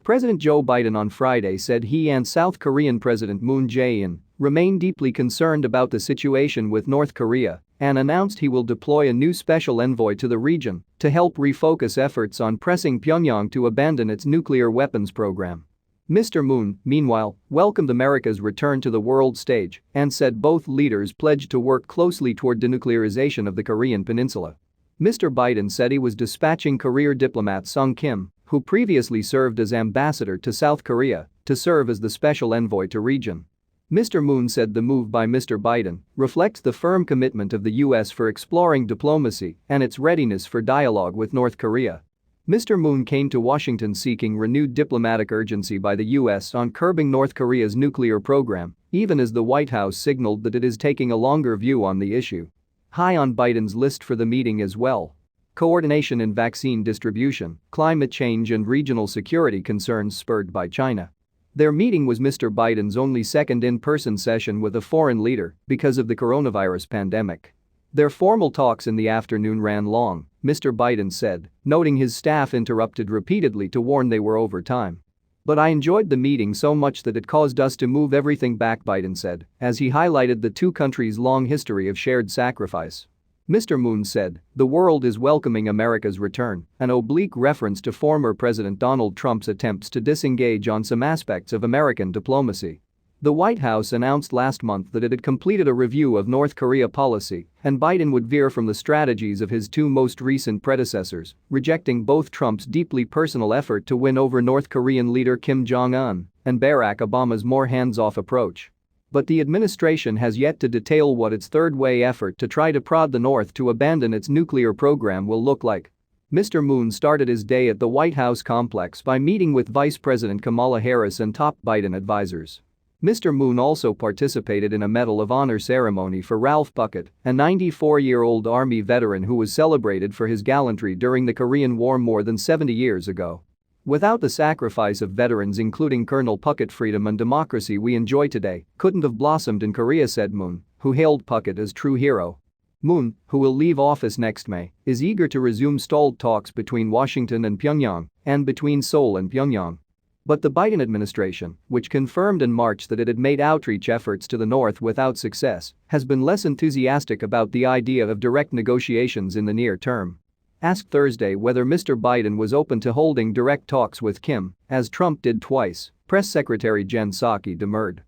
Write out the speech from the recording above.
President Joe Biden on Friday said he and South Korean President Moon Jae-in remain deeply concerned about the situation with North Korea and announced he will deploy a new special envoy to the region to help refocus efforts on pressing Pyongyang to abandon its nuclear weapons program. Mr. Moon, meanwhile, welcomed America's return to the world stage and said both leaders pledged to work closely toward denuclearization of the Korean Peninsula. Mr. Biden said he was dispatching career diplomat Sung Kim, who previously served as ambassador to South Korea, to serve as the special envoy to region. Mr. Moon said the move by Mr. Biden reflects the firm commitment of the U.S. for exploring diplomacy and its readiness for dialogue with North Korea. Mr. Moon came to Washington seeking renewed diplomatic urgency by the U.S. on curbing North Korea's nuclear program, even as the White House signaled that it is taking a longer view on the issue. High on Biden's list for the meeting as well: coordination in vaccine distribution, climate change and regional security concerns spurred by China. Their meeting was Mr. Biden's only second in-person session with a foreign leader because of the coronavirus pandemic. Their formal talks in the afternoon ran long, Mr. Biden said, noting his staff interrupted repeatedly to warn they were over time. "But I enjoyed the meeting so much that it caused us to move everything back," Biden said, as he highlighted the two countries' long history of shared sacrifice. Mr. Moon said, "The world is welcoming America's return," an oblique reference to former President Donald Trump's attempts to disengage on some aspects of American diplomacy. The White House announced last month that it had completed a review of North Korea policy, and Biden would veer from the strategies of his two most recent predecessors, rejecting both Trump's deeply personal effort to win over North Korean leader Kim Jong-un and Barack Obama's more hands-off approach. But the administration has yet to detail what its third-way effort to try to prod the North to abandon its nuclear program will look like. Mr. Moon started his day at the White House complex by meeting with Vice President Kamala Harris and top Biden advisors. Mr. Moon also participated in a Medal of Honor ceremony for Ralph Puckett, a 94-year-old Army veteran who was celebrated for his gallantry during the Korean War more than 70 years ago. "Without the sacrifice of veterans including Colonel Puckett, freedom and democracy we enjoy today couldn't have blossomed in Korea," said Moon, who hailed Puckett as true hero. Moon, who will leave office next May, is eager to resume stalled talks between Washington and Pyongyang and between Seoul and Pyongyang. But the Biden administration, which confirmed in March that it had made outreach efforts to the North without success, has been less enthusiastic about the idea of direct negotiations in the near term. Asked Thursday whether Mr. Biden was open to holding direct talks with Kim, as Trump did twice, Press Secretary Jen Psaki demurred.